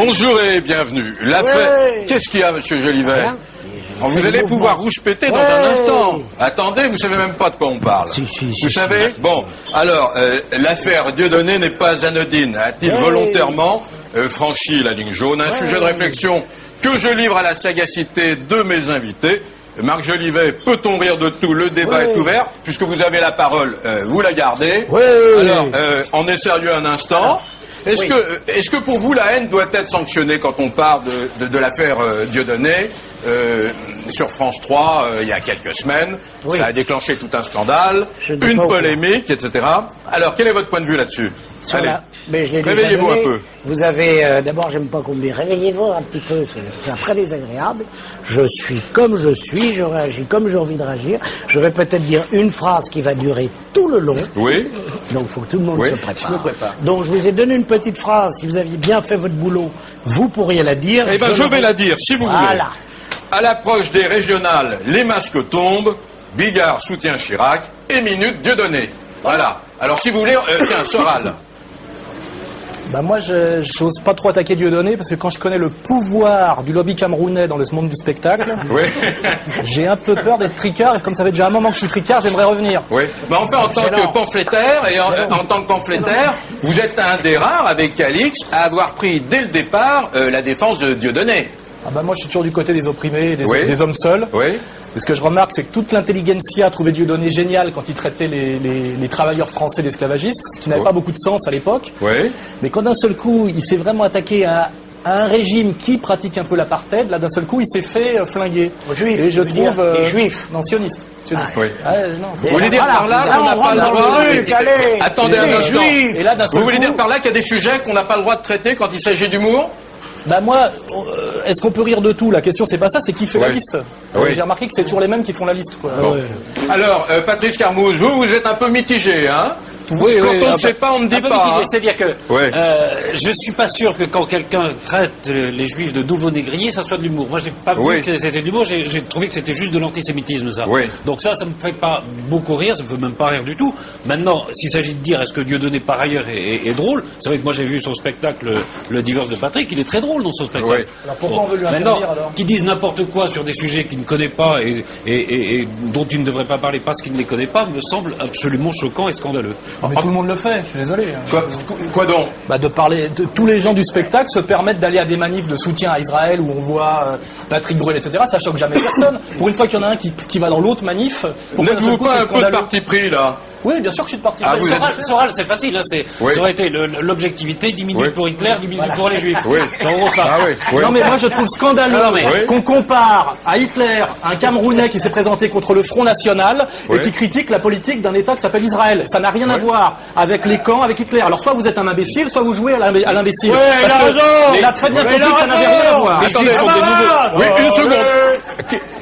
Bonjour et bienvenue. L'affaire... Ouais. Qu'est-ce qu'il y a, monsieur Jolivet? Vous allez pouvoir rouspéter dans un instant. Attendez, vous savez même pas de quoi on parle. Vous savez? Bon, alors, l'affaire Dieudonné n'est pas anodine. A-t-il volontairement franchi la ligne jaune? Un sujet de réflexion que je livre à la sagacité de mes invités. Marc Jolivet, peut-on rire de tout? Le débat est ouvert. Puisque vous avez la parole, vous la gardez. Alors, on est sérieux un instant. Est-ce que pour vous la haine doit être sanctionnée quand on parle de l'affaire Dieudonné sur France 3 il y a quelques semaines? Ça a déclenché tout un scandale, une polémique, etc. Alors, quel est votre point de vue là-dessus? Allez, réveillez-vous un peu. Vous avez, d'abord, j'aime pas qu'on me dise réveillez-vous un petit peu, c'est très désagréable. Je suis comme je suis, je réagis comme j'ai envie de réagir. Je vais peut-être dire une phrase qui va durer tout le long. Oui. Donc, il faut que tout le monde se prépare. Je me prépare. Donc, je vous ai donné une petite phrase. Si vous aviez bien fait votre boulot, vous pourriez la dire. Eh bien, je vais la dire, si vous voulez. À l'approche des régionales, les masques tombent. Bigard soutient Chirac. Et minute Dieudonné. Voilà. Alors, si vous voulez, tiens, Soral. Bah moi, j'ose pas trop attaquer Dieudonné parce que quand je connais le pouvoir du lobby camerounais dans ce monde du spectacle, j'ai un peu peur d'être tricard et comme ça fait déjà un moment que je suis tricard, j'aimerais revenir. Oui. Mais enfin, en tant que pamphlétaire et en tant que pamphlétaire, vous êtes un des rares avec Calix à avoir pris dès le départ la défense de Dieudonné. Ah bah moi, je suis toujours du côté des opprimés, des hommes seuls. Oui. Et ce que je remarque, c'est que toute l'intelligentsia a trouvé Dieudonné génial quand il traitait les travailleurs français d'esclavagistes, ce qui n'avait pas beaucoup de sens à l'époque. Oui. Mais quand d'un seul coup, il s'est vraiment attaqué à un régime qui pratique un peu l'apartheid, là d'un seul coup, il s'est fait flinguer. Et je trouve... juifs. Non, sionistes. Oui. Vous voulez dire par là qu'on n'a pas le droit... Attendez un instant. Et là, vous voulez dire par là qu'il y a des sujets qu'on n'a pas le droit de traiter quand il s'agit d'humour? Bah moi, est-ce qu'on peut rire de tout? La question c'est pas ça, c'est qui fait la liste. J'ai remarqué que c'est toujours les mêmes qui font la liste, quoi. Bon. Alors, Patrice Carmouche, vous êtes un peu mitigé, hein? Quand on ne sait pas, on ne dit pas. Hein. C'est-à-dire que je suis pas sûr que quand quelqu'un traite les juifs de nouveaux négriers, ça soit de l'humour. Moi, j'ai pas vu que c'était de l'humour, j'ai trouvé que c'était juste de l'antisémitisme, ça. Donc ça me fait pas beaucoup rire, ça me fait même pas rire du tout. Maintenant, s'il s'agit de dire est-ce que Dieudonné par ailleurs est drôle, c'est vrai que moi j'ai vu son spectacle, le divorce de Patrick, il est très drôle dans son spectacle. Alors pourquoi on veut lui interdire alors? Qu'ils disent n'importe quoi sur des sujets qu'il ne connaît pas et dont il ne devrait pas parler parce qu'il ne les connaît pas, me semble absolument choquant et scandaleux. Mais tout le monde le fait, je suis désolé. Quoi donc? Bah de parler, tous les gens du spectacle se permettent d'aller à des manifs de soutien à Israël où on voit Patrick Bruel, etc. Ça choque jamais personne. Pour une fois qu'il y en a un qui va dans l'autre manif, n'êtes-vous pas un peu de parti pris là? Oui, bien sûr que je suis de parti. Soral, c'est facile, hein, ça aurait été l'objectivité, 10 minutes pour Hitler, 10 minutes pour les Juifs. C'est en gros ça. Non mais moi je trouve scandaleux qu'on compare à Hitler un Camerounais qui s'est présenté contre le Front National et qui critique la politique d'un État qui s'appelle Israël. Ça n'a rien à voir avec les camps, avec Hitler. Alors soit vous êtes un imbécile, soit vous jouez à l'imbécile. Il a très bien compris que ça n'avait rien à voir. Attendez, une seconde.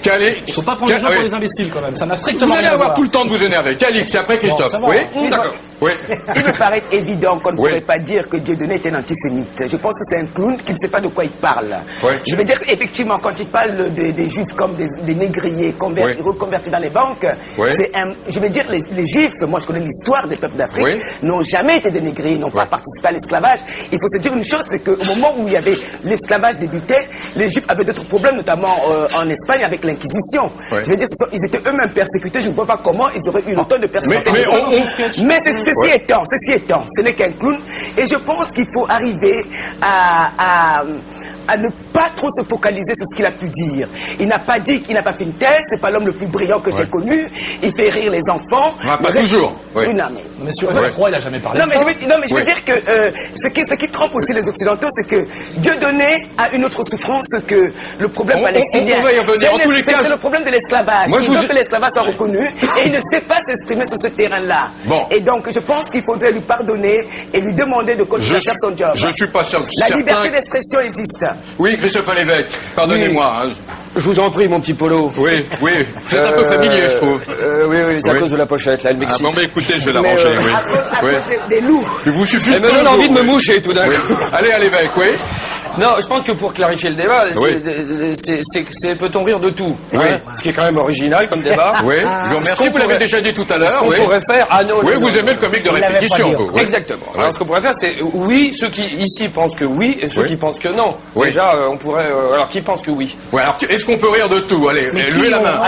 Il ne faut pas prendre les gens pour des imbéciles quand même. Ça n'a strictement rien à voir. Vous allez avoir tout le temps de vous énerver. Calix, et après Christophe. Oui, d'accord. Il me paraît évident qu'on ne pourrait pas dire que Dieudonné est un antisémite. Je pense que c'est un clown qui ne sait pas de quoi il parle. Je veux dire qu'effectivement, quand il parle des juifs comme des négriers reconvertis dans les banques, je veux dire, les juifs, moi je connais l'histoire des peuples d'Afrique, n'ont jamais été des négriers, n'ont pas participé à l'esclavage. Il faut se dire une chose, c'est qu'au moment où il y avait l'esclavage débutait, les juifs avaient d'autres problèmes, notamment en Espagne avec l'Inquisition. Je veux dire, ils étaient eux-mêmes persécutés, je ne vois pas comment ils auraient eu le temps de persécuter. Mais ceci étant, ce n'est qu'un clown, et je pense qu'il faut arriver à ne pas trop se focaliser sur ce qu'il a pu dire. Il n'a pas dit qu'il n'a pas fait une thèse, c'est pas l'homme le plus brillant que j'ai connu, il fait rire les enfants. Pas toujours. Mais sur la croix, il n'a jamais parlé de ça. Je veux dire que ce qui trompe aussi les Occidentaux, c'est que Dieudonné a une autre souffrance que le problème palestinien. On va y revenir. En tous les cas, c'est le problème de l'esclavage. Il veut que l'esclavage soit reconnu et il ne sait pas s'exprimer sur ce terrain-là. Et donc, je pense qu'il faudrait lui pardonner et lui demander de continuer à faire son job. Je suis pas sûr. La liberté d'expression existe. Oui, Christophe Lévesque, pardonnez-moi. Je vous en prie, mon petit Polo. Oui, vous êtes un peu familier, je trouve. Oui, c'est à cause de la pochette, là, elle m'excite. Bon, mais écoutez, je vais l'arranger, À cause des loups. Il vous suffit elle me donne envie de me moucher, tout d'un coup. Allez, Lévesque, Non, je pense que pour clarifier le débat, c'est peut-on rire de tout? Oui. Ce qui est quand même original comme débat. Oui, je vous remercie, vous l'avez déjà dit tout à l'heure. Ce qu'on pourrait faire... Ah non, oui, vous aimez le comique de répétition, vous. Exactement. Alors ce qu'on pourrait faire, c'est oui, ceux qui ici pensent que oui, et ceux qui pensent que non. Déjà, on pourrait... alors, qui pense que oui? Ouais, alors, est-ce qu'on peut rire de tout? Allez, levez la main.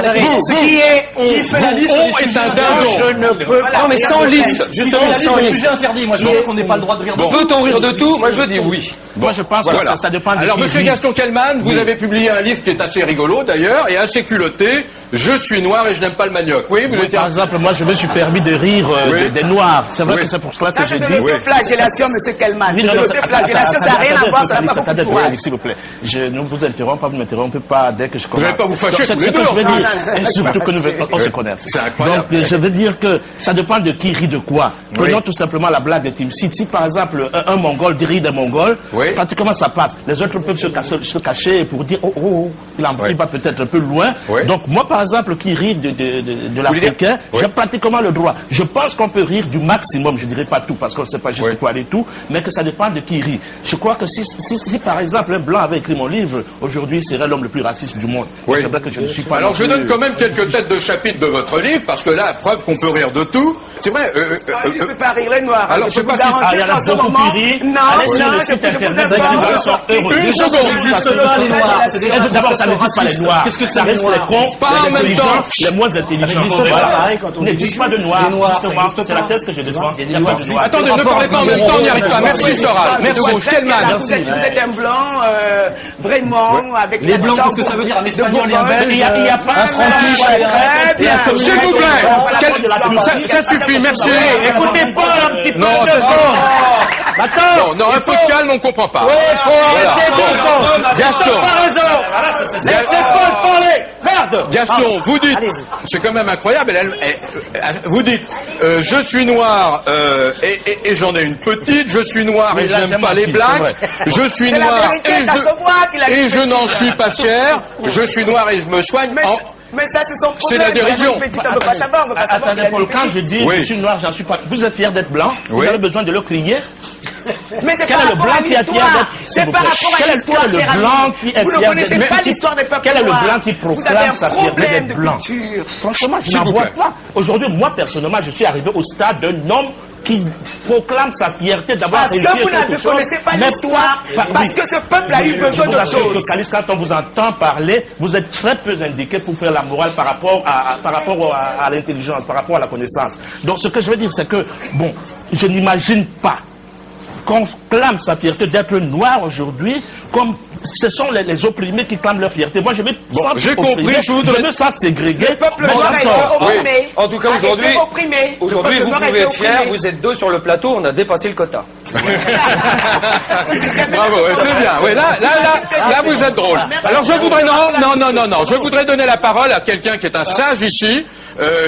Qui fait la liste des sujets dindon? Je ne peux pas. Non, mais sans liste. Justement, sans liste. Sujet interdit. Moi, je dis qu'on n'ait pas le droit de rire de tout. Peut-on rire de tout? Moi, je dis oui. Moi, je pense que ça dépend de... Alors, monsieur Gaston Kellman, vous avez publié un livre qui est assez rigolo, d'ailleurs, et assez culotté. Je suis noir et je n'aime pas le manioc. Oui, vous êtes... Par exemple, moi, je me suis permis de rire des Noirs. C'est vrai que c'est pour cela que je dis... C'est de l'autoflagellation, monsieur Kellman. C'est de l'autoflagellation, ça n'a rien à voir, ça n'a pas beaucoup de courage. S'il vous plaît, je ne vous interromps pas, vous ne m'interrompez pas dès que je commence. Vous n'allez pas vous fâcher tous les deux. Je veux dire, surtout que nous se connaissons. C'est incroyable. Donc, je veux dire que ça dépend de qui rit de quoi. Prenons tout simplement la blague de Timsit. Si, par exemple, un Mongol rit des Mongols, pratiquement ça passe. Les autres peuvent se cacher pour dire, il va peut-être un peu loin. Donc, moi, par exemple, qui rit de l'Africain, j'ai pratiquement le droit. Je pense qu'on peut rire du maximum, je dirais pas tout, parce qu'on ne sait pas juste quoi aller tout, mais que ça dépend de qui rit. Je crois que si par exemple, un blanc avait écrit mon livre, aujourd'hui, il serait l'homme le plus raciste du monde. C'est vrai que je ne suis pas... Alors, je donne quand même quelques têtes de chapitre de votre livre, parce que là, preuve qu'on peut rire de tout. C'est vrai. Je ne peux pas rire les Noirs. Alors, je sais pas si il y en a beaucoup qui rient. Non, sur le site internet, une seconde. D'abord, ça n'existe pas les Noirs. Qu'est-ce que ça reste les cons, pas en même temps. Les moins intelligents. Il n'existe pas de Noirs. C'est la thèse que je défends. Il n'y a pas de Noirs. Attendez, ne parlez pas en même temps, on n'y arrive pas. Merci, Soral. Merci, Kellman. Vous êtes un blanc, vraiment, avec... Les blancs, qu'est-ce que ça veut dire? Un espagnol et un belge? Il n'y a pas un Français. S'il vous plaît. Ça suffit, merci. Écoutez pas un petit peu non, de D'accord. Non, un peu de calme, on ne comprend pas. Oui, il faut arrêter Gaston. Laissez Paul parler. Merde. Gaston, vous dites, c'est quand même incroyable, vous dites, je suis noir et j'en ai une petite, je suis noir et je n'aime pas les blacks, je suis noir et je n'en suis pas fier, je suis noir et je me soigne. Mais ça, c'est son problème. C'est la dérision. On ne peut pas savoir. Attendez, Paul, quand je dis je suis noir, j'en suis pas. Vous êtes fier d'être blanc, vous avez besoin de le crier. Mais c'est quel est le blanc qui est fier d'être... C'est par rapport à l'histoire. Quel est le blanc qui est fier d'être... Vous ne connaissez pas l'histoire des peuples. Quel est le blanc qui proclame sa fierté d'être blanc? Franchement, je n'en vois pas. Aujourd'hui, moi, personnellement, je suis arrivé au stade d'un homme qui proclame sa fierté d'avoir réussi quelque chose. Parce que vous ne connaissez pas l'histoire, parce que ce peuple a eu besoin de choses. Quand on vous entend parler, vous êtes très peu indiqué pour faire la morale par rapport à l'intelligence, par rapport à la connaissance. Donc ce que je veux dire, c'est que, bon, je n'imagine pas qu'on clame sa fierté d'être noir aujourd'hui, comme ce sont les opprimés qui clament leur fierté. Moi, je me sens je me sens ségrégué. Le peuple noir est opprimé. En tout cas, aujourd'hui, vous pouvez être fiers, vous êtes deux sur le plateau, on a dépassé le quota. Bravo, c'est bien. Oui, là, vous êtes drôle. Alors, je voudrais, je voudrais donner la parole à quelqu'un qui est un sage ici,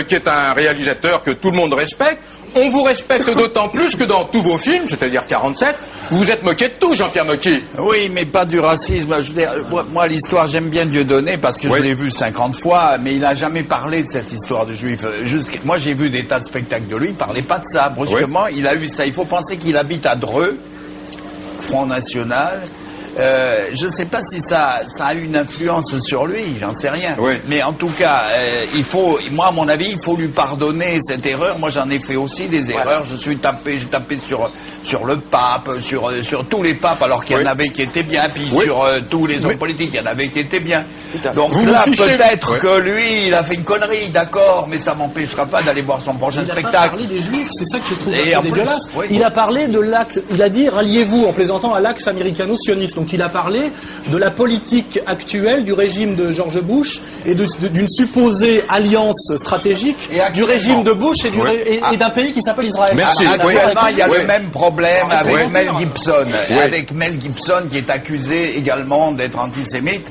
qui est un réalisateur que tout le monde respecte. On vous respecte d'autant plus que dans tous vos films, c'est-à-dire 47, vous vous êtes moqué de tout, Jean-Pierre Mocky. Oui, mais pas du racisme. Je veux dire, moi, l'histoire, j'aime bien Dieudonné parce que je l'ai vu 50 fois, mais il n'a jamais parlé de cette histoire de juifs. Moi, j'ai vu des tas de spectacles de lui, il ne parlait pas de ça. Brusquement, il a eu ça. Il faut penser qu'il habite à Dreux, Front National. Je ne sais pas si ça a eu une influence sur lui, j'en sais rien. Mais en tout cas, moi à mon avis, il faut lui pardonner cette erreur. Moi j'en ai fait aussi des erreurs. J'ai tapé sur le pape, sur tous les papes, alors qu'il y en avait qui étaient bien, puis sur tous les hommes politiques, il y en avait qui étaient bien. Donc là, peut-être que lui, il a fait une connerie, d'accord, mais ça m'empêchera pas d'aller voir son prochain spectacle. Il a pas parlé des juifs, c'est ça que je trouve dégueulasse. Il a parlé de l'axe, il a dit ralliez-vous en plaisantant à l'axe américano-sioniste. Donc il a parlé de la politique actuelle du régime de George Bush et d'une supposée alliance stratégique du régime de Bush et d'un pays qui s'appelle Israël. Merci. Actuellement, il y a le même problème avec Mel Gibson. Avec Mel Gibson qui est accusé également d'être antisémite.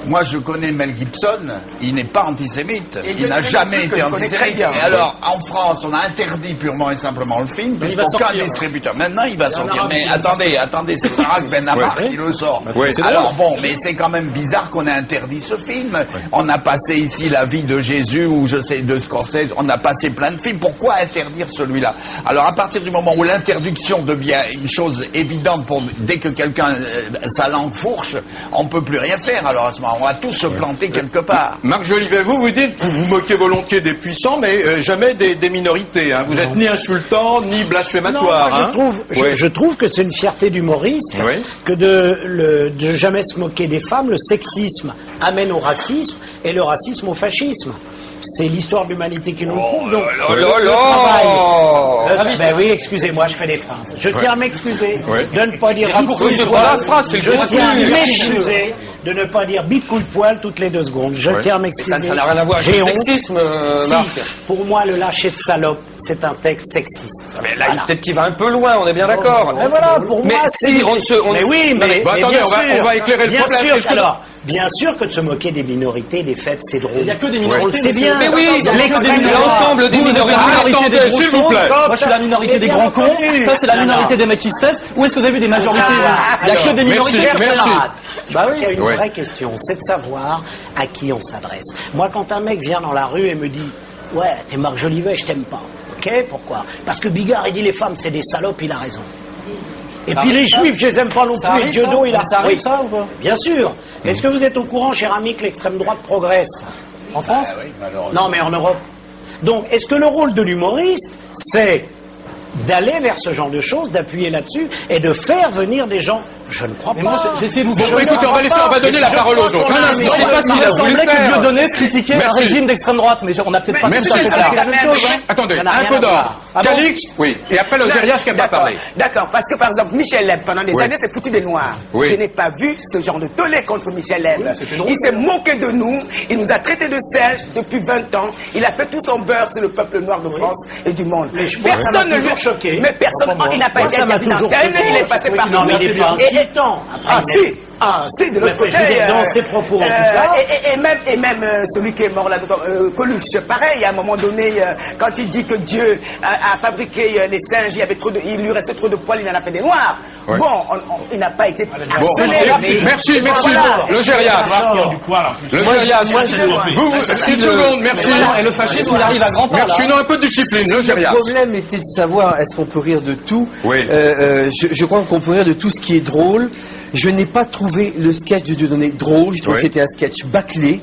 Moi, je connais Mel Gibson, il n'est pas antisémite. Il n'a jamais été antisémite. Et alors, en France, on a interdit purement et simplement le film, puisqu'aucun distributeur. Maintenant, il va sortir. Mais attendez, c'est Barack Benabar qui le sort. Alors bon, mais c'est quand même bizarre qu'on ait interdit ce film. On a passé ici La vie de Jésus, ou je sais, de Scorsese, on a passé plein de films. Pourquoi interdire celui-là? Alors, à partir du moment où l'interdiction devient une chose évidente pour dès que quelqu'un sa langue fourche, on peut plus rien faire. Alors à ce moment, on va tous se planter quelque part. Marc Jolivet, vous dites, vous moquez volontiers des puissants, mais jamais des minorités. Hein. Vous n'êtes ni insultant, ni blasphématoire. Non, je trouve que c'est une fierté d'humoriste que de jamais se moquer des femmes. Le sexisme amène au racisme et le racisme au fascisme. C'est l'histoire de l'humanité qui nous le prouve. Donc, ben oui, excusez-moi, je fais des phrases. Je tiens à m'excuser de ne pas dire de ne pas dire bite coup de poil toutes les 2 secondes. Je tiens à m'excuser. Ça n'a rien à voir avec le sexisme, Marc. Pour moi, le lâcher de salope, c'est un texte sexiste. Mais là, peut-être qu'il va un peu loin, on est bien d'accord. Mais voilà, pour moi, si on mais oui, mais attendez, on va éclairer le problème. Alors, bien sûr que de se moquer des minorités, des faibles, c'est drôle. Il n'y a que des minorités. C'est bien. Mais oui, l'ensemble des minorités. S'il vous plaît. Moi, je suis la minorité des grands cons. Ça, c'est la minorité des mecs qui se taisent. Où est-ce que vous avez vu des majorités? Il n'y a que des minorités. Merci. Bah oui, il y a une vraie question, c'est de savoir à qui on s'adresse. Moi, quand un mec vient dans la rue et me dit « Ouais, t'es Marc Jolivet, je t'aime pas. » Ok, pourquoi? Parce que Bigard, il dit les femmes, c'est des salopes, il a raison. Et puis les juifs, je les aime pas non plus. Et Dieudo, il a... Ça arrive ça ou pas? Bien sûr. Est-ce que vous êtes au courant, cher ami, que l'extrême droite progresse? En France? Oui, malheureusement. Non, mais en Europe. Donc, est-ce que le rôle de l'humoriste, c'est d'aller vers ce genre de choses, d'appuyer là-dessus et de faire venir des gens? Je ne crois pas. Moi, j'essaie de vous... Écoutez, on va donner la parole aux autres. Il me semblait que Dieudonné critiquait un régime d'extrême droite, mais on n'a peut-être pas tout à fait la même chose. Attendez, un peu d'or. Calix, oui. Et après, l'Algérias qui n'a pas parlé. D'accord, parce que par exemple, Michel Leb, pendant des années, s'est foutu des Noirs. Je n'ai pas vu ce genre de tollé contre Michel Leb. Il s'est moqué de nous, il nous a traités de singes depuis 20 ans, il a fait tout son beurre sur le peuple noir de France et du monde. Personne ne l'a choqué. Mais personne, il n'a pas été interdit d'antenne, il est passé par non, mais il est pas insultant. C'est de l'autre côté. Dans ses propos. Et même celui qui est mort là, Coluche, pareil, à un moment donné, quand il dit que Dieu a fabriqué les singes, il lui restait trop de poils, il en a fait des noirs. Ouais. Bon, il n'a pas été harcelé. Merci. Le Gérias. Vous, 6 secondes, merci. Et le fascisme, il arrive à grands pas. Merci, non, un peu de discipline, le Gérias. Le problème était de savoir, est-ce qu'on peut rire de tout? Oui. Je crois qu'on peut rire de tout ce qui est drôle. Je n'ai pas trouvé le sketch de Dieudonné drôle. Je trouve que c'était un sketch bâclé,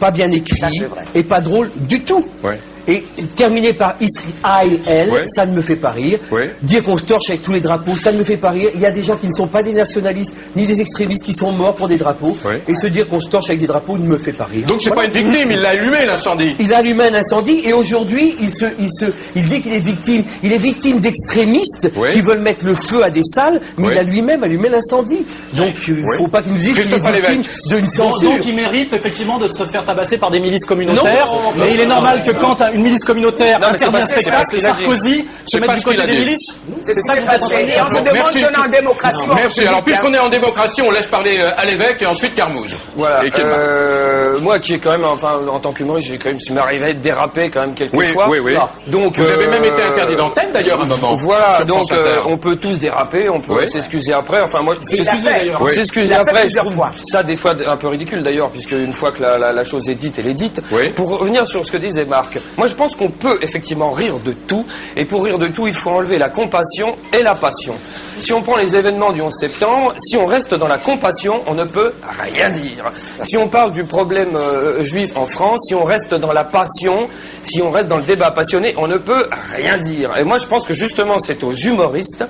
pas bien écrit et pas drôle du tout. Et terminé par Israël, ça ne me fait pas rire. Dire qu'on se torche avec tous les drapeaux, ça ne me fait pas rire. Il y a des gens qui ne sont pas des nationalistes ni des extrémistes qui sont morts pour des drapeaux. Et se dire qu'on se torche avec des drapeaux ne me fait pas rire. Donc c'est pas une victime, il l'a allumé l'incendie. Il a allumé un incendie et aujourd'hui il dit qu'il est victime. Il est victime d'extrémistes qui veulent mettre le feu à des salles, mais il a lui-même allumé l'incendie. Donc il ne faut pas qu'il nous dise qu'il est victime d'une censure. Donc il mérite effectivement de se faire tabasser par des milices communautaires. Mais il est normal que quand une milice communautaire interdit un spectacle, Sarkozy se met du côté des milices. C'est ça que vous êtes en train de démocratie. Merci. Alors puisqu'on est en démocratie, on laisse parler à l'évêque et ensuite Carmouze. Voilà. Moi qui est quand même, enfin en tant qu'humoriste, j'ai quand même m'arrivé de déraper quand même quelquefois. Oui. Donc vous avez même été interdit d'antenne d'ailleurs à un moment. Voilà. Donc on peut tous déraper, on peut s'excuser après. Enfin moi s'excuser après, je trouve ça des fois un peu ridicule d'ailleurs, puisque une fois que la chose est dite, elle est dite. Pour revenir sur ce que disait Marc, moi je pense qu'on peut effectivement rire de tout, et pour rire de tout, il faut enlever la compassion et la passion. Si on prend les événements du 11 septembre, si on reste dans la compassion, on ne peut rien dire. Si on parle du problème juif en France, si on reste dans la passion, si on reste dans le débat passionné, on ne peut rien dire. Et moi, je pense que justement, c'est aux humoristes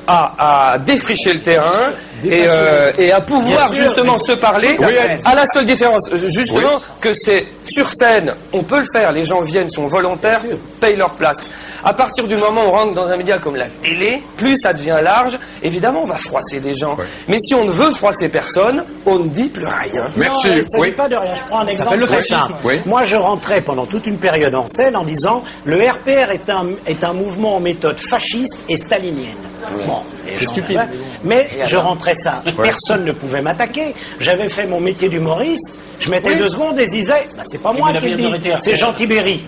à défricher le terrain et à pouvoir justement se parler, à la seule différence, justement, que c'est sur scène, on peut le faire, les gens viennent, sont volontaires, payent leur place. À partir du moment où on rentre dans un média comme la télé, plus ça devient large, évidemment on va froisser des gens. Mais si on ne veut froisser personne, on ne dit plus rien. Merci. Non, ça n'est pas de rien. Je prends un exemple très simple. Moi je rentrais pendant toute une période en scène en disant le RPR est un mouvement en méthode fasciste et stalinienne. Bon, c'est stupide. Mais je rentrais ça. Personne ne pouvait m'attaquer. J'avais fait mon métier d'humoriste. Je mettais 2 secondes et je disais, c'est pas moi qui le dis, c'est Jean Tibéry.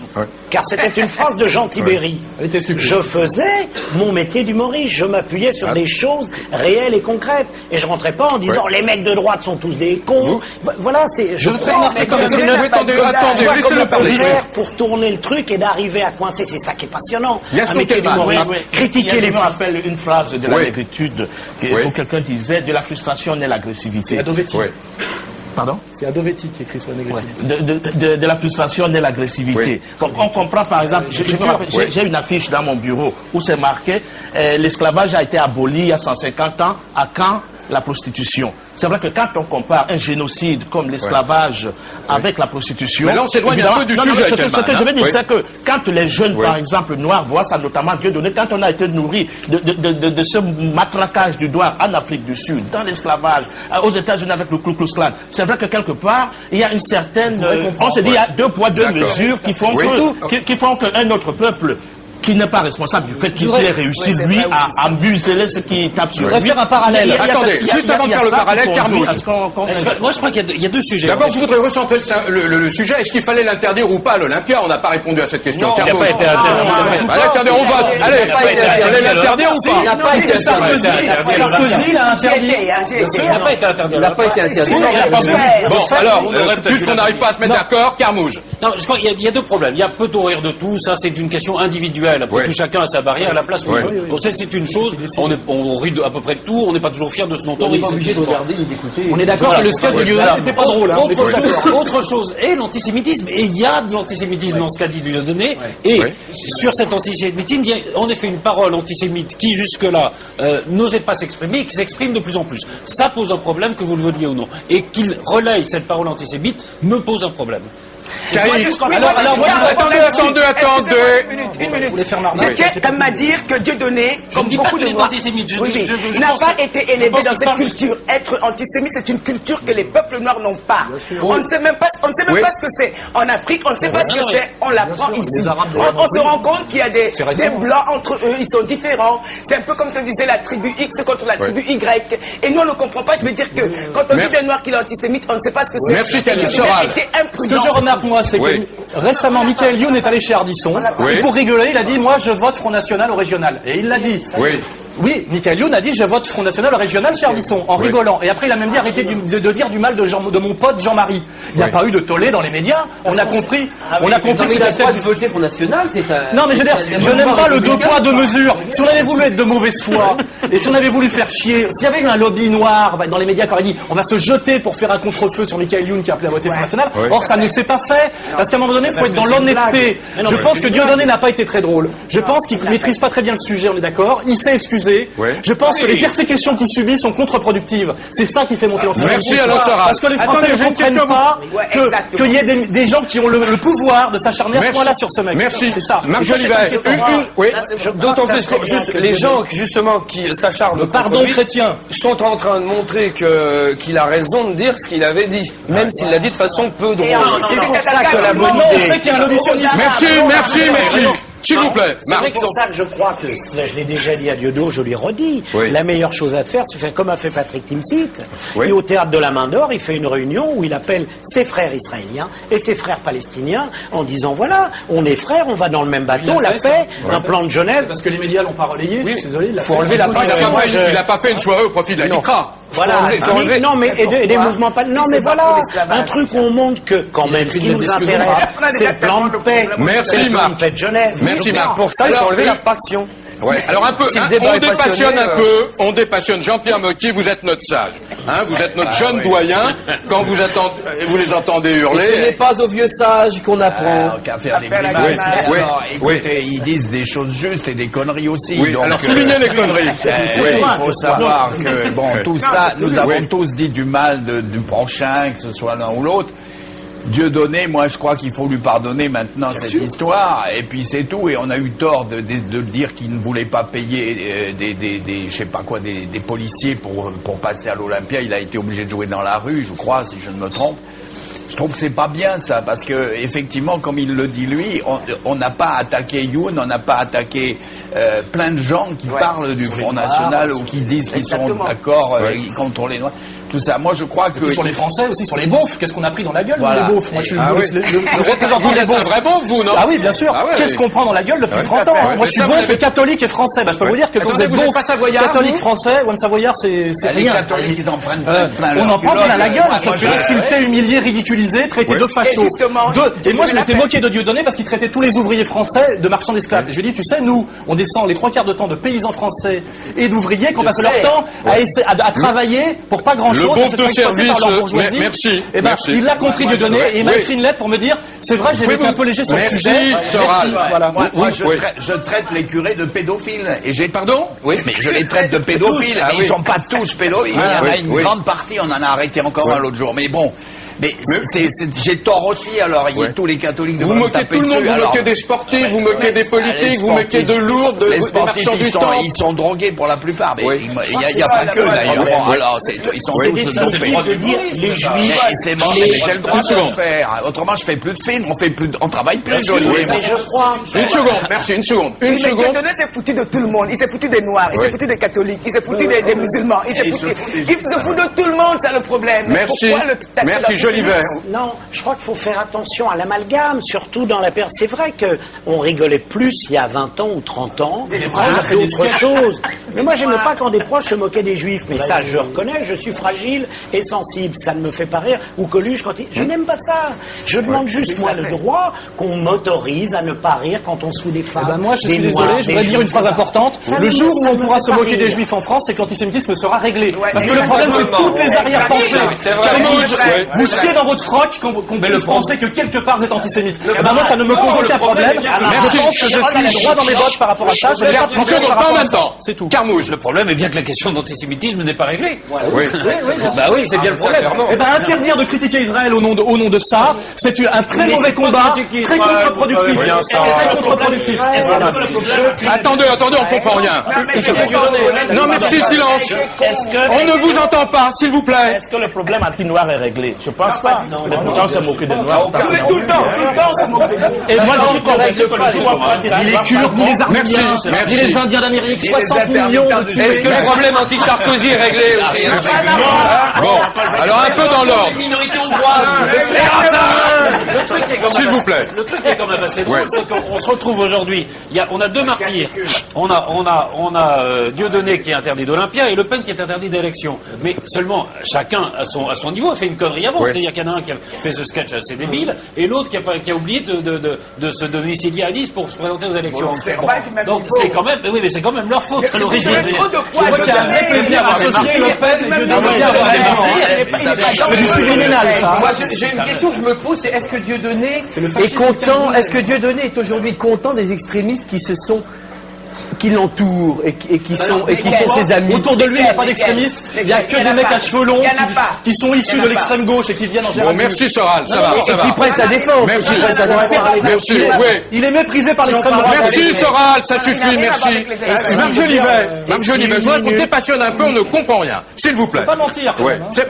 Car c'était une phrase de Jean Tibéry. Je faisais mon métier d'humoriste. Je m'appuyais sur des choses réelles et concrètes. Et je rentrais pas en disant, les mecs de droite sont tous des cons. Voilà, c'est... Je voudrais remarquer comme ça. Attendez, laissez-le parler. Pour tourner le truc et d'arriver à coincer, c'est ça qui est passionnant. Un métier d'humoriste. Critiquer les... Je me rappelle une phrase de la négritude où quelqu'un disait, de la frustration naît l'agressivité. Pardon? C'est Adovetti qui écrit sur la négritude. De la frustration naît l'agressivité. Donc on comprend par exemple, j'ai une affiche dans mon bureau où c'est marqué l'esclavage a été aboli il y a 150 ans, à quand la prostitution. C'est vrai que quand on compare un génocide comme l'esclavage avec la prostitution... Mais là on s'éloigne un peu du sujet. Ce que je veux dire, c'est que quand les jeunes, par exemple, noirs, voient ça notamment Dieudonné, quand on a été nourri de ce matraquage du doigt en Afrique du Sud, dans l'esclavage, aux États-Unis avec le Ku Klux Klan, c'est vrai que quelque part, il y a une certaine... on se dit, il y a 2 poids 2 mesures qui font qu'un autre peuple qui n'est pas responsable du fait qu'il ait réussi, lui, à museler ce qui est absurde. Je voudrais faire un parallèle. Attendez, juste avant de faire le parallèle, Carmouche. Moi, je crois qu'il y a 2 sujets. D'abord, je voudrais recentrer le sujet. Est-ce qu'il fallait l'interdire ou pas à l'Olympia? On n'a pas répondu à cette question. Il n'a pas été interdit. On vote. Allez, fallait l'interdire ou pas? Il n'a pas été interdit. Sarkozy l'a interdit. Il n'a pas été interdit. Il n'a pas été interdit. Bon, alors, puisqu'on n'arrive pas à se mettre d'accord, Carmouche. Non, je crois qu'il y a 2 problèmes. Il y a peut-on rire de tout? Ça, c'est une question individuelle. Après tout, chacun a sa barrière à la place où il veut. Donc c'est une chose. On rit à peu près de tout. On n'est pas toujours fier de ce dont on rit. On n'est pas obligé de regarder ni d'écouter. On est d'accord que le sketch de Dieudonné n'était pas drôle. Autre chose est l'antisémitisme. Et il y a de l'antisémitisme dans ce qu'a dit Dieudonné. Et sur cet antisémitisme, il y a en effet une parole antisémite qui jusque-là n'osait pas s'exprimer et qui s'exprime de plus en plus. Ça pose un problème, que vous le vouliez ou non. Et qu'il relaye cette parole antisémite me pose un problème. Attendez. Une minute. Je tiens quand même à dire que Dieudonné, comme beaucoup de Noirs, n'a pas été élevé dans cette culture. Être antisémite, c'est une culture que les peuples noirs n'ont pas. On ne sait même pas ce que c'est en Afrique, on ne sait pas ce que c'est, on l'apprend ici. On se rend compte qu'il y a des blancs entre eux, ils sont différents. C'est un peu comme se disait la tribu X contre la tribu Y. Et nous, on ne comprend pas. Je veux dire que quand on dit d'un noir qu'il est antisémite, on ne sait pas ce que c'est. Merci, Khalil. Ce que je remarque, moi, c'est que récemment, Michael Youn est allé chez Ardisson. Et pour rigoler, il a dit, moi, je vote Front National au régional. Et il l'a dit. Oui, Michael Youn a dit, je vote Front National au régional chez Ardisson, en rigolant. Et après, il a même dit, arrêtez de dire du mal de mon pote Jean-Marie. Il n'y a pas eu de tollé dans les médias. On a compris. On a compris que il a le droit de voter Front National, Non, mais je veux dire, je n'aime pas le 2 poids 2 mesures. Si on avait voulu être de mauvaise foi, et si on avait voulu faire chier, s'il y avait eu un lobby noir dans les médias qui aurait dit, on va se jeter pour faire un contre-feu sur Michael Youn qui a appelé à voter Front National. Or, ça ne s'est pas fait. Parce qu'à un moment donné, il faut être dans l'honnêteté. Je pense que Dieudonné n'a pas été très drôle. Je pense qu'il maîtrise pas très bien le sujet, on est d'accord. Il s'est excusé. Je pense que les persécutions qu'il subit sont contre-productives. C'est ça qui fait monter l'antisémitisme. Merci Alain Soral. Parce que les Français ne comprennent pas qu'il y ait des gens qui ont le pouvoir de s'acharner à ce point-là sur ce mec. Merci. C'est ça. Marc Jolivet. D'autant plus que les gens justement qui s'acharnent chrétien sont en train de montrer qu'il a raison de dire ce qu'il avait dit, même s'il l'a dit de façon peu drôle. C'est pour ça que la bonne idée. On sait qu'il y a un lobby sioniste. Merci. S'il vous plaît. C'est pour ça que je crois que, je l'ai déjà dit à Diodo, je lui redis, la meilleure chose à faire, c'est faire comme a fait Patrick Timsit. Et au théâtre de la Main d'Or, il fait une réunion où il appelle ses frères israéliens et ses frères palestiniens en disant, voilà, on est frères, on va dans le même bateau, la paix, un plan de Genève. Parce que les médias l'ont pas relayé, je suis désolé. Il faut enlever la paix. Il n'a pas fait une soirée au profit de la LICRA. Voilà, non mais et des mouvements pas. Non mais voilà, un truc où on montre que quand même ce qui nous intéresse, c'est le plan de paix. Merci Marc. Paix de Genève. Merci Marc. Pour ça, il faut enlever la passion. Alors un peu, on dépassionne Jean-Pierre Mocky, vous êtes notre sage, vous êtes notre jeune doyen. Quand vous les entendez hurler. Ce n'est pas aux vieux sages qu'on apprend. Qu'à faire des grimaces. Écoutez, ils disent des choses justes et des conneries aussi. Alors soulignez les conneries. Il faut savoir que tout ça, nous avons tous dit du mal du prochain, que ce soit l'un ou l'autre. Dieudonné, moi je crois qu'il faut lui pardonner maintenant cette histoire, et puis c'est tout. Et on a eu tort de dire qu'il ne voulait pas payer des policiers pour passer à l'Olympia. Il a été obligé de jouer dans la rue, je crois, si je ne me trompe. Je trouve que c'est pas bien ça, parce que effectivement, comme il le dit lui, on n'a pas attaqué Youn, on n'a pas attaqué plein de gens qui parlent du Front National ou qui disent qu'ils sont d'accord contre les Noirs. Tout ça. Moi, je crois que... Sur les Français aussi, sur les beaufs. Qu'est-ce qu'on a pris dans la gueule, les beaufs? Moi, je suis le représentant des beaufs. Vous êtes un vrai beauf, vous, non? Ah oui, bien sûr. Qu'est-ce qu'on prend dans la gueule depuis 30 ans? Moi, je suis beauf catholique et français. Je peux vous dire que quand vous êtes beauf catholique français, One Savoyard, c'est rien. Les catholiques, ils en prennent plein on en prend plein la gueule. On se fait insulter, humilier, ridiculiser, traiter de fachos. Et moi, je m'étais moqué de Dieudonné parce qu'il traitait tous les ouvriers français de marchands d'esclaves. Je lui ai dit, tu sais, nous, on descend les 3/4 de temps de paysans français et d'ouvriers qui ont passé leur temps à travailler pour pas grand-chose. Merci. Et ben, il l'a compris de donner et il m'a écrit une lettre pour me dire, c'est vrai, j'ai été un peu léger sur le sujet. Merci. Voilà. Moi, je traite les curés de pédophiles. Et pardon? Oui, mais je les traite de pédophiles. Ils sont pas tous pédophiles. Il y en a une grande partie. On en a arrêté encore un l'autre jour. Mais bon. Mais j'ai tort aussi, alors tous les catholiques vous moquez tout le monde, vous moquez des sportifs, vous moquez des politiques, vous moquez de Lourdes, des marchands du temps. Ils sont drogués pour la plupart, mais il n'y a pas que d'ailleurs. Alors, ils sont tous dopés. Les Juifs, c'est bon, mais j'ai le droit de le faire. Autrement, je fais plus de films, on travaille plus. Je crois. Une seconde, merci, une seconde. Mais Dieudonné s'est foutu de tout le monde. Il s'est foutu des Noirs, il s'est foutu des catholiques, il s'est foutu des musulmans, il se fout de tout le monde, c'est le problème. Merci. Jolivet. Non, je crois qu'il faut faire attention à l'amalgame, surtout dans la période. C'est vrai qu'on rigolait plus il y a 20 ans ou 30 ans. D'autres choses. Mais moi, j'aimais pas quand des proches se moquaient des Juifs. Mais ça, je reconnais, je suis fragile et sensible. Ça ne me fait pas rire. Ou Coluche, je n'aime pas ça. Je demande juste, moi, le droit qu'on m'autorise à ne pas rire quand on se fout des femmes. Moi, je suis désolé, je voudrais dire une phrase importante. Le jour où on pourra se moquer des Juifs en France, c'est que l'antisémitisme sera réglé. Parce que le problème, c'est toutes les arrière-pensées. Vous chiez dans votre froc qu'on puisse penser que quelque part vous êtes antisémite. Moi, ça ne me pose aucun problème. Je pense que je suis droit dans mes bottes par rapport à ça. Je n'ai pas de problème par rapport à ça. C'est tout. Carmouche. Le problème est bien que la question d'antisémitisme n'est pas réglée. Oui, c'est bien le problème. Interdire de critiquer Israël au nom de ça, c'est un très mauvais combat, très contre-productif. Attendez, on comprend rien. Non, merci, silence. On ne vous entend pas, s'il vous plaît. Est-ce que le problème anti-noir est réglé? Je pense pas. Mais pourtant, on s'est moqué des Noirs. Tout le temps, ça moque. Et moi, je trouve qu'on règle pas ni les Kurdes, ni les Arméniens, ni les Indiens d'Amérique. 60 millions de tués. Est-ce que le problème anti-Sarkozy est réglé aussi? Bon, alors un peu dans l'ordre. Minorité hongroise. S'il vous plaît. Le truc est quand même assez drôle, c'est qu'on se retrouve aujourd'hui. On a deux martyrs. On a Dieudonné qui est interdit d'Olympia et Le Pen qui est interdit d'élection. Mais seulement, chacun à son niveau a fait une connerie avant. C'est-à-dire qu'il y en a un qui a fait ce sketch assez débile et l'autre qui a oublié de se domicilier à Nice pour se présenter aux élections. Donc c'est quand même, mais c'est quand même leur faute à l'origine. Je vois qu'il y a un vrai plaisir à associer Le Pen et Dieudonné. C'est du subliminal, ça. Moi, j'ai une question que je me pose, c'est est-ce que Dieudonné est content, est-ce que Dieudonné est aujourd'hui content des extrémistes qui l'entourent et qui sont ses amis? Autour de lui, il n'y a pas d'extrémistes. Il n'y a que des mecs à cheveux longs qui sont issus de l'extrême gauche et qui viennent en général. Bon, merci Soral, ça va. Et qui prennent sa défense. Merci. Il est méprisé par l'extrême droite. Merci Soral, ça suffit, merci. Marc Jolivet, je voudrais qu'on dépassionne un peu, on ne comprend rien. S'il vous plaît. Faut pas mentir.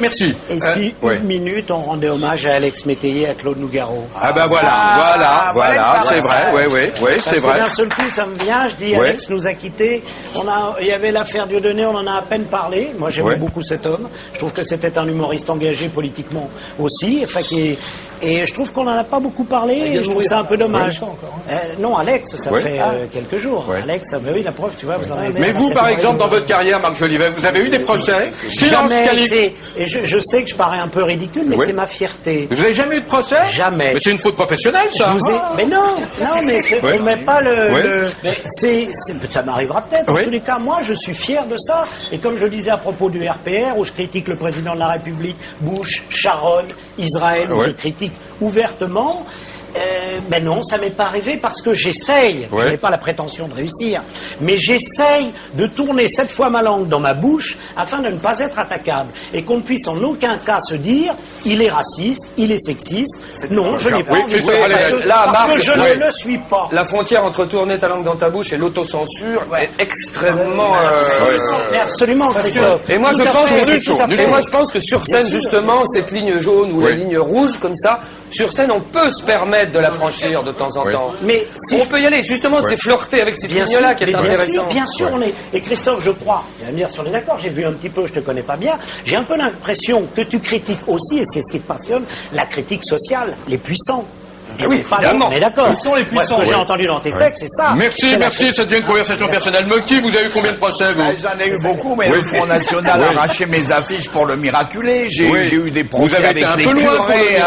Merci. Et si une minute on rendait hommage à Alex Métayer, à Claude Nougaro? Ah ben voilà, c'est vrai, oui, c'est vrai. D'un seul coup, ça me vient, je dis Alex nous a quittés. Il y avait l'affaire Dieudonné, on en a à peine parlé. Moi, j'aimais beaucoup cet homme. Je trouve que c'était un humoriste engagé politiquement aussi. Et je trouve qu'on n'en a pas beaucoup parlé. Et je trouve ça un peu dommage. Non, Alex, ça fait quelques jours. Alex, la preuve, tu vois, vous en avez. Mais vous, par exemple, dans votre carrière, Marc Jolivet, vous avez eu des procès? Jamais. Et je sais que je parais un peu ridicule, mais c'est ma fierté. Vous n'avez jamais eu de procès? Jamais. Mais c'est une faute professionnelle, ça. Mais non, mais on met pas ça m'arrivera peut-être. En tous les cas, moi, je suis fier de ça. Et comme je disais à propos du RPR, où je critique le président de la République, Bush, Sharon, Israël, où je critique ouvertement, Ben non, ça m'est pas arrivé parce que j'essaye, je n'ai pas la prétention de réussir, mais j'essaye de tourner 7 fois ma langue dans ma bouche afin de ne pas être attaquable et qu'on ne puisse en aucun cas se dire il est raciste, il est sexiste. Non, je n'ai pas envie de dire parce que je ne le suis pas. La frontière entre tourner ta langue dans ta bouche et l'autocensure est extrêmement... Absolument, Christophe. Et moi je pense que sur scène justement cette ligne jaune ou la ligne rouge comme ça, sur scène on peut se permettre de la franchir de temps en temps. Mais si on peut y aller, justement, c'est flirter avec cette ligne-là qui est intéressant. Bien sûr, on est. Et Christophe, je crois, tu vas me dire si on est d'accord, j'ai vu un petit peu, je te connais pas bien, j'ai un peu l'impression que tu critiques aussi, et c'est ce qui te passionne, la critique sociale, les puissants. Ah oui, on est d'accord. Qui sont les puissants? Moi, ce que j'ai entendu dans tes textes, c'est ça. Merci, ça devient une conversation personnelle. Moki, vous avez eu combien de procès, vous? J'en ai eu beaucoup, mais le Front National a arraché mes affiches pour le miraculé. J'ai eu des procès avec les curés,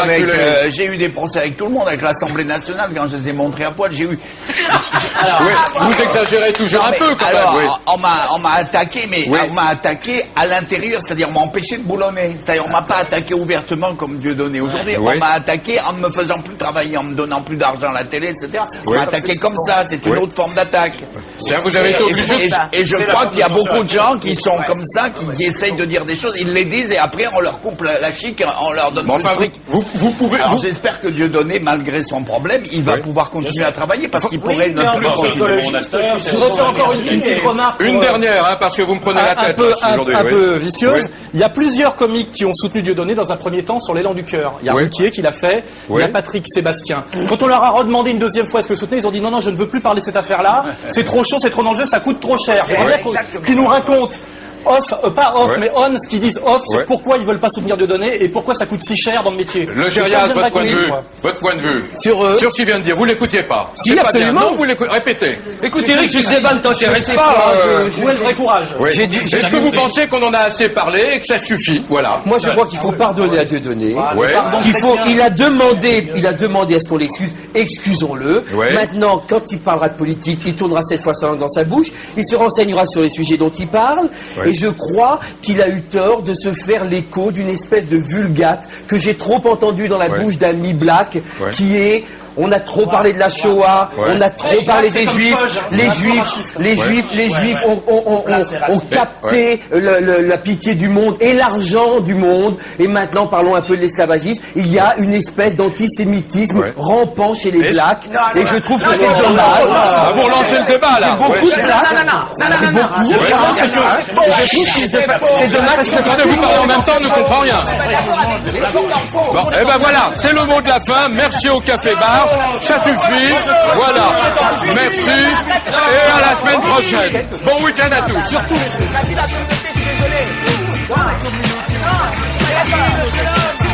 j'ai eu des procès avec tout le monde, avec l'Assemblée nationale, quand je les ai montrés à poil, j'ai eu... Vous exagérez toujours un peu, quand même. On m'a attaqué, mais on m'a attaqué à l'intérieur, c'est-à-dire on m'a empêché de boulonner. C'est-à-dire on m'a pas attaqué ouvertement comme Dieudonné aujourd'hui, on m'a attaqué en ne me faisant plus travailler, en me donnant plus d'argent à la télé, etc. On m'a attaqué comme ça, c'est une autre forme d'attaque. Vous avez été obligé. Et je crois qu'il y a beaucoup de gens qui sont comme ça, qui essayent de dire des choses, ils les disent et après on leur coupe la chic, on leur donne plus de fric. Vous pouvez. Alors j'espère que Dieudonné, malgré son problème, il va pouvoir continuer à travailler parce qu'il pourrait ne plus continuer. Je voudrais faire encore une petite remarque. Une dernière, parce que vous me prenez la tête aujourd'hui. Un peu vicieuse. Il y a plusieurs comiques qui ont soutenu Dieudonné dans un premier temps sur l'élan du cœur. Il y a Ruquier qui l'a fait, il y a Patrick Sébastien. Quand on leur a redemandé une deuxième fois ce que vous soutenez, ils ont dit non, je ne veux plus parler de cette affaire-là, c'est trop chaud, c'est trop dangereux, ça coûte trop cher. J'aimerais bien qu'ils nous racontent pas off, mais on, ce qu'ils disent off, sur pourquoi ils veulent pas soutenir Dieudonné et pourquoi ça coûte si cher dans le métier. Le Gériade, votre point de vue. Sur ce qu'il vient de dire, vous l'écoutiez pas. Si, absolument. Non, vous l'écoutez. Répétez. Écoutez, Eric, je sais pas, ne t'intéresse pas. Où est le vrai courage? Est-ce que vous pensez qu'on en a assez parlé et que ça suffit? Voilà. Moi, je crois qu'il faut pardonner à Dieudonné. Il a demandé à ce qu'on l'excuse. Excusons-le. Maintenant, quand il parlera de politique, il tournera cette fois sa langue dans sa bouche. Il se renseignera sur les sujets dont il parle. Et je crois qu'il a eu tort de se faire l'écho d'une espèce de vulgate que j'ai trop entendu dans la bouche d'Ami Black, qui est... On a trop parlé de la Shoah, on a trop parlé des Juifs, les Juifs ont capté la pitié du monde et l'argent du monde, et maintenant parlons un peu de l'esclavagisme. Il y a une espèce d'antisémitisme rampant chez les Blacks, et je trouve que c'est dommage. Vous relancez le débat là. C'est beaucoup de place. C'est beaucoup. Je trouve que c'est dommage. Vous parlez en même temps, on ne comprend rien. Bon, et ben voilà, c'est le mot de la fin. Merci au Café Bar. Ça suffit, voilà. Merci et à la semaine prochaine. Bon week-end à tous. Surtout les